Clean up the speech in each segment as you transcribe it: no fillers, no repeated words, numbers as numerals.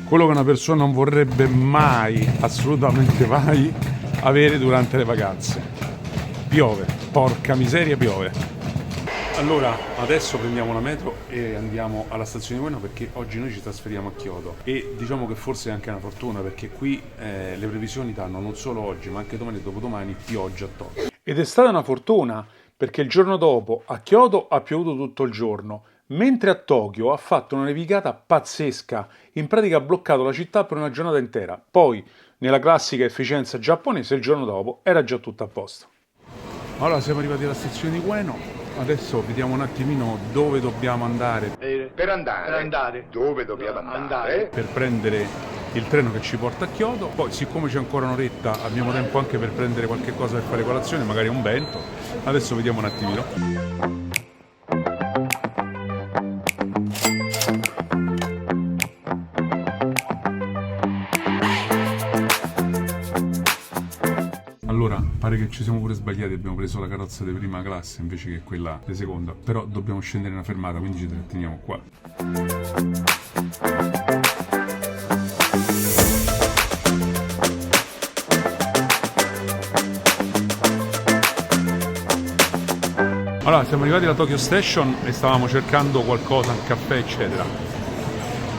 Quello che una persona non vorrebbe mai, assolutamente mai, avere durante le vacanze. Piove, porca miseria, piove. Allora, adesso prendiamo la metro e andiamo alla stazione di Ueno perché oggi noi ci trasferiamo a Kyoto e diciamo che forse è anche una fortuna perché qui le previsioni danno non solo oggi ma anche domani e dopodomani pioggia a Tokyo. Ed è stata una fortuna perché il giorno dopo a Kyoto ha piovuto tutto il giorno, mentre a Tokyo ha fatto una nevicata pazzesca, in pratica ha bloccato la città per una giornata intera. Poi, nella classica efficienza giapponese, il giorno dopo era già tutto a posto. Allora siamo arrivati alla stazione di Ueno, adesso vediamo un attimino dove dobbiamo andare. Per andare. Dove dobbiamo andare? Per prendere il treno che ci porta a Kyoto. Poi, siccome c'è ancora un'oretta, abbiamo tempo anche per prendere qualche cosa per fare colazione, magari un bento. Adesso vediamo un attimino. Allora, pare che ci siamo pure sbagliati, abbiamo preso la carrozza di prima classe invece che quella di seconda, però dobbiamo scendere in una fermata, quindi ci tratteniamo qua. Allora, siamo arrivati alla Tokyo Station e stavamo cercando qualcosa, un caffè eccetera,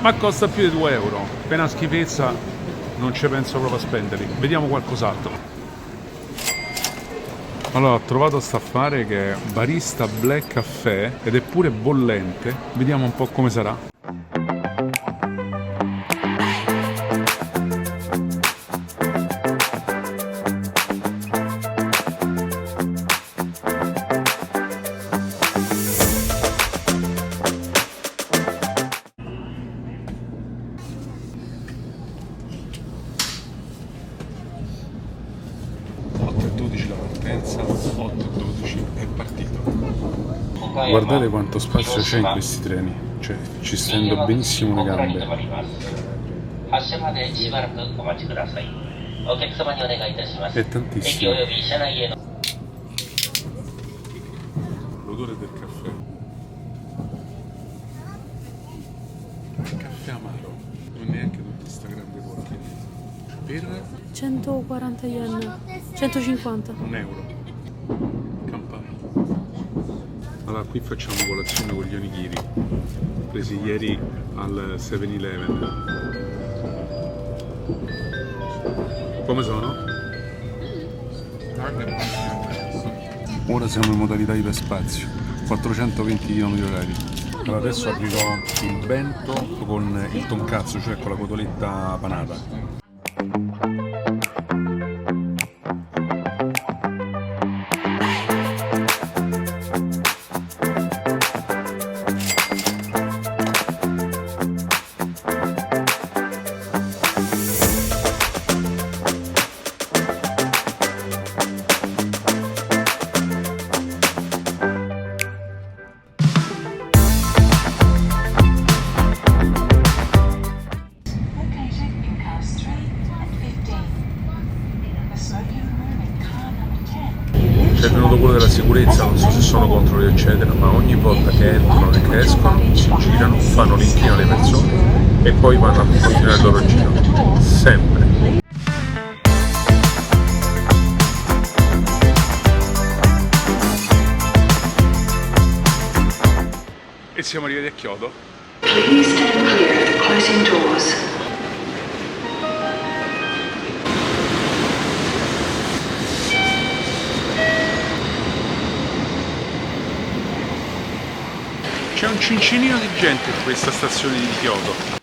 ma costa più di 2 euro, appena schifezza, non ci penso proprio a spenderli, vediamo qualcos'altro. Allora, ho trovato sta affare che è barista black caffè ed è pure bollente, vediamo un po' come sarà. La partenza, 8:12 è partito. Guardate quanto spazio c'è in questi treni, cioè ci stendo benissimo le gambe. È tantissimo. L'odore del caffè. Caffè amaro, non neanche tutta sta grande porcheria. Per 140 yen, 150. 1 euro. Campari. Allora, qui facciamo colazione con gli onigiri, presi ieri al 7-Eleven. Come sono? Ora siamo in modalità iperspazio, 420 km/h. Allora, adesso aprirò il bento con il tonkatsu, cioè con la cotoletta panata. C'è venuto quello della sicurezza, non so se sono controlli eccetera, ma ogni volta che entrano e che escono si girano, fanno l'inchino alle persone e poi vanno a continuare il loro giro. Sempre. E siamo arrivati a Kyoto. Please stand clear, closing doors. C'è un cincinino di gente in questa stazione di Kyoto.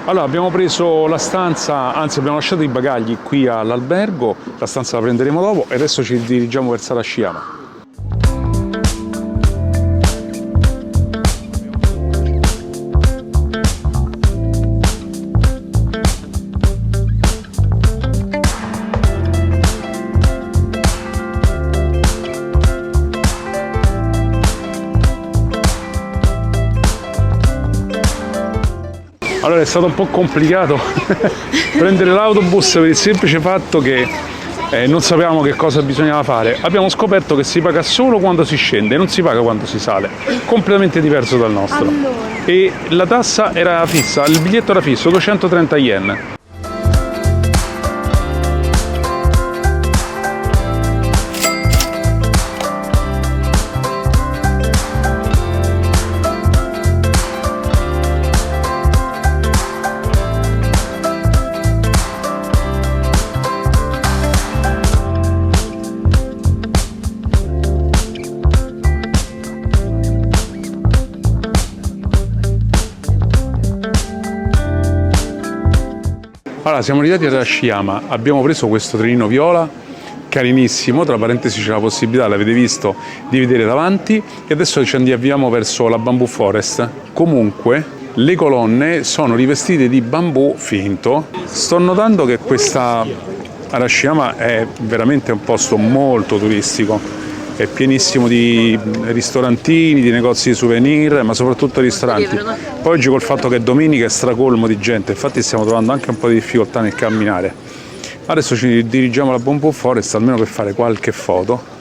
Allora, abbiamo preso la stanza, anzi abbiamo lasciato i bagagli qui all'albergo, la stanza la prenderemo dopo e adesso ci dirigiamo verso Arashiyama. Allora è stato un po' complicato prendere l'autobus per il semplice fatto che non sapevamo che cosa bisognava fare. Abbiamo scoperto che si paga solo quando si scende, non si paga quando si sale, completamente diverso dal nostro. E la tassa era fissa, il biglietto era fisso, 230 yen. Allora, siamo arrivati ad Arashiyama, abbiamo preso questo trenino viola, carinissimo, tra parentesi c'è la possibilità, l'avete visto, di vedere davanti, e adesso ci avviamo verso la Bamboo Forest. Comunque, le colonne sono rivestite di bambù finto. Sto notando che questa Arashiyama è veramente un posto molto turistico. È pienissimo di ristorantini, di negozi di souvenir, ma soprattutto ristoranti. Poi oggi col fatto che è domenica è stracolmo di gente, infatti stiamo trovando anche un po' di difficoltà nel camminare. Adesso ci dirigiamo alla Bamboo Forest almeno per fare qualche foto.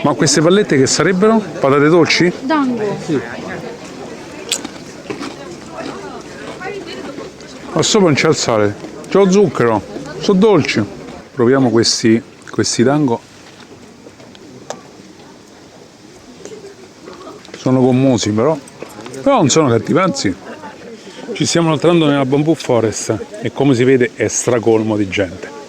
Ma queste pallette che sarebbero? Patate dolci? Dango. Ma sopra non c'è il sale, c'è lo zucchero, sono dolci. Proviamo questi dango. Sono gommosi però non sono cattivi, anzi. Ci stiamo entrando nella Bamboo Forest e come si vede è stracolmo di gente.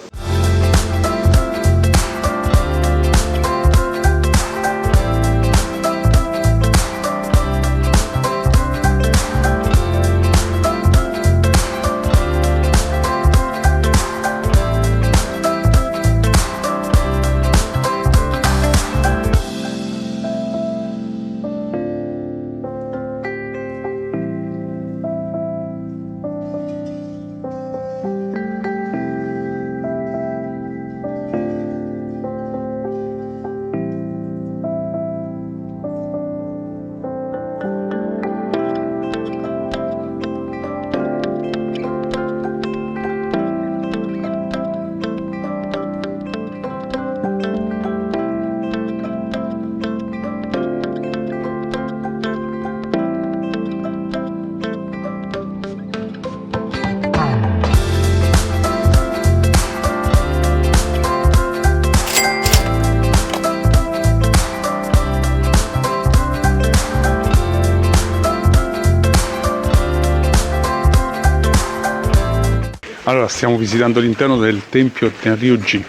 Allora, stiamo visitando l'interno del tempio Tenryuji,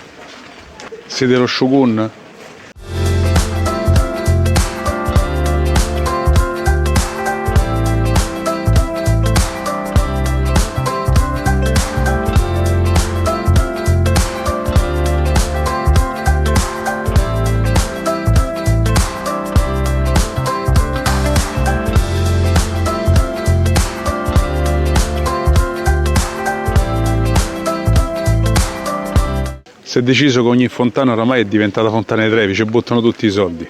sede dello Shogun. Si è deciso che ogni fontana oramai è diventata fontana di Trevi, ci buttano tutti i soldi.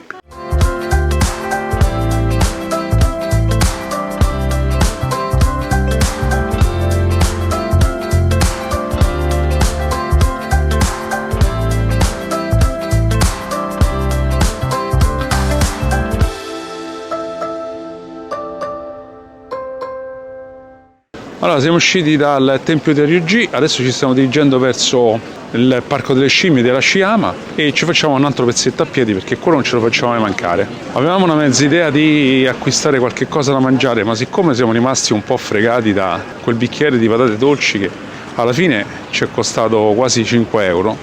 Allora, siamo usciti dal tempio di Ryuji, adesso ci stiamo dirigendo verso il parco delle scimmie di Arashiyama e ci facciamo un altro pezzetto a piedi perché quello non ce lo facciamo mai mancare. Avevamo una mezza idea di acquistare qualche cosa da mangiare, ma siccome siamo rimasti un po' fregati da quel bicchiere di patate dolci che alla fine ci è costato quasi 5 euro,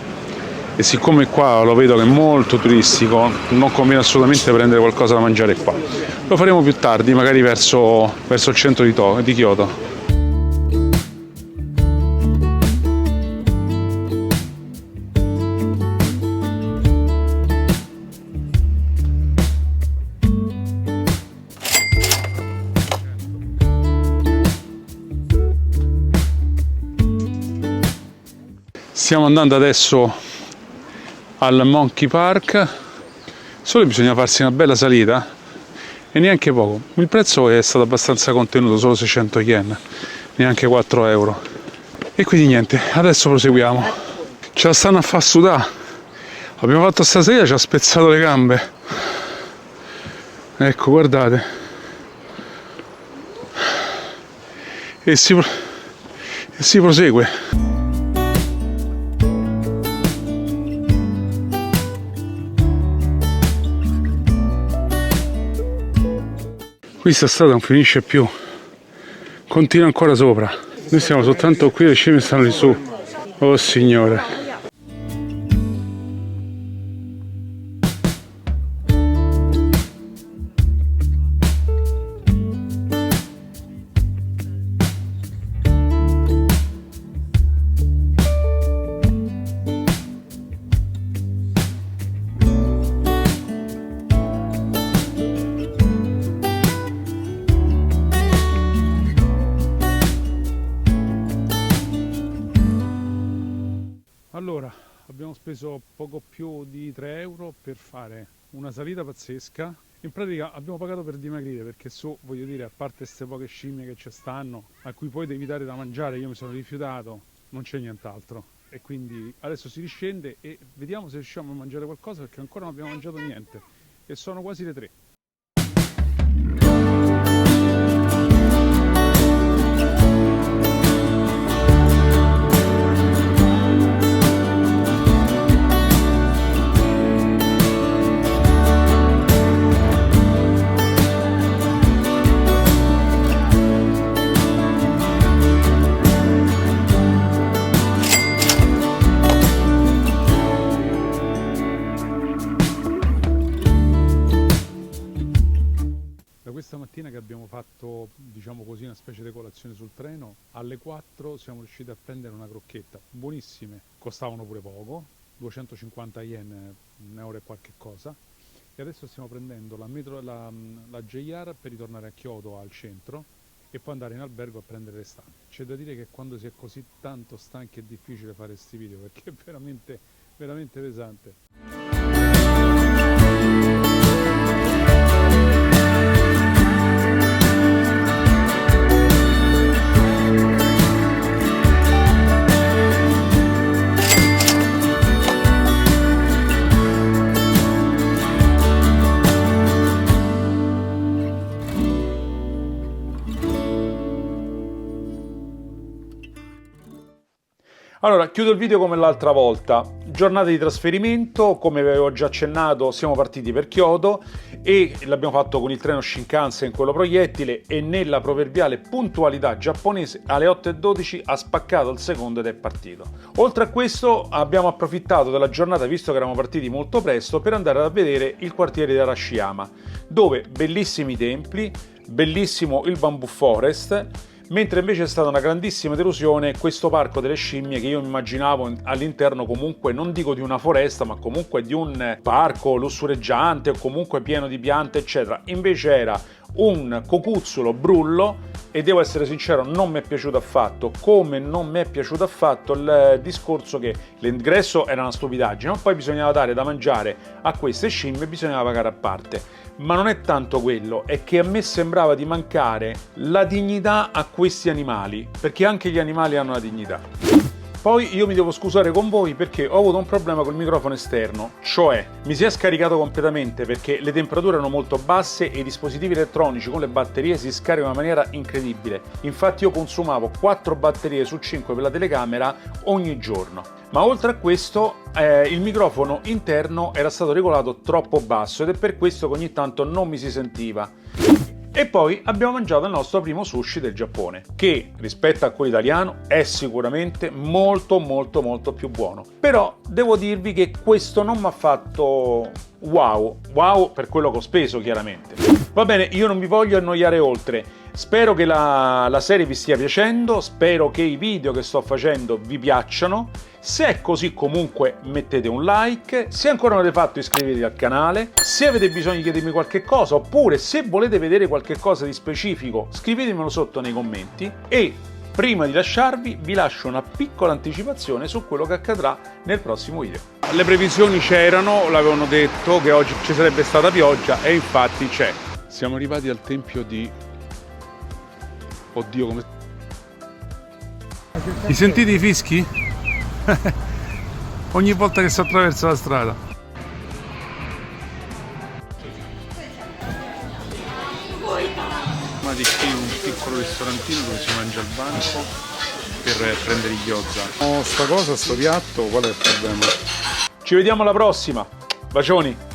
e siccome qua lo vedo che è molto turistico, non conviene assolutamente prendere qualcosa da mangiare qua. Lo faremo più tardi, magari verso il centro di Kyoto. Stiamo andando adesso al Monkey Park, solo bisogna farsi una bella salita e neanche poco. Il prezzo è stato abbastanza contenuto, solo 600 yen, neanche 4 euro. E quindi niente, adesso proseguiamo. Ce la stanno a far sudare. Abbiamo fatto sta salita, ci ha spezzato le gambe. Ecco, guardate. E si prosegue. Qui sta strada non finisce più, continua ancora sopra. Noi siamo soltanto qui, le scimmie stanno lì su. Oh signore. Allora, abbiamo speso poco più di 3 euro per fare una salita pazzesca. In pratica abbiamo pagato per dimagrire, perché su, voglio dire, a parte queste poche scimmie che ci stanno, a cui poi devi dare da mangiare, io mi sono rifiutato, non c'è nient'altro. E quindi adesso si riscende e vediamo se riusciamo a mangiare qualcosa, perché ancora non abbiamo mangiato niente. E sono quasi le 3. Questa mattina che abbiamo fatto, diciamo così, una specie di colazione sul treno, alle 4 siamo riusciti a prendere una crocchetta, buonissime, costavano pure poco, 250 yen, un euro e qualche cosa, e adesso stiamo prendendo la JR per ritornare a Kyoto al centro e poi andare in albergo a prendere le stampe. C'è da dire che quando si è così tanto stanchi è difficile fare questi video, perché è veramente, veramente pesante. Allora, chiudo il video come l'altra volta. Giornata di trasferimento, come vi avevo già accennato, siamo partiti per Kyoto e l'abbiamo fatto con il treno Shinkansen, quello proiettile, e nella proverbiale puntualità giapponese alle 8:12 ha spaccato il secondo ed è partito. Oltre a questo abbiamo approfittato della giornata, visto che eravamo partiti molto presto, per andare a vedere il quartiere di Arashiyama, dove bellissimi templi, bellissimo il Bamboo Forest, mentre invece è stata una grandissima delusione questo parco delle scimmie che io mi immaginavo all'interno comunque, non dico di una foresta, ma comunque di un parco lussureggiante o comunque pieno di piante eccetera. Invece era un cocuzzolo brullo e devo essere sincero, non mi è piaciuto affatto, come non mi è piaciuto affatto il discorso che l'ingresso era una stupidaggine, ma poi bisognava dare da mangiare a queste scimmie e bisognava pagare a parte. Ma non è tanto quello, è che a me sembrava di mancare la dignità a questi animali, perché anche gli animali hanno una dignità. Poi io mi devo scusare con voi perché ho avuto un problema col microfono esterno, cioè mi si è scaricato completamente perché le temperature erano molto basse e i dispositivi elettronici con le batterie si scaricano in una maniera incredibile. Infatti io consumavo 4 batterie su 5 per la telecamera ogni giorno. Ma oltre a questo il microfono interno era stato regolato troppo basso ed è per questo che ogni tanto non mi si sentiva. E poi abbiamo mangiato il nostro primo sushi del Giappone, che rispetto a quello italiano è sicuramente molto più buono. Però devo dirvi che questo non mi ha fatto wow per quello che ho speso chiaramente. Va bene, io non vi voglio annoiare oltre. Spero che la serie vi stia piacendo, spero che i video che sto facendo vi piacciono. Se è così comunque mettete un like, se ancora non avete fatto iscrivetevi al canale, se avete bisogno di chiedermi qualche cosa oppure se volete vedere qualche cosa di specifico scrivetemelo sotto nei commenti e Prima di lasciarvi, vi lascio una piccola anticipazione su quello che accadrà nel prossimo video. Le previsioni c'erano, l'avevano detto che oggi ci sarebbe stata pioggia e infatti c'è. Siamo arrivati al tempio di... Oddio, come... Ti sentite i fischi? Ogni volta che si attraversa la strada. Ma di qui un piccolo ristorantino dove si mangia al banco per prendere i gyoza. Oh, sta piatto, qual è il problema? Ci vediamo alla prossima. Bacioni!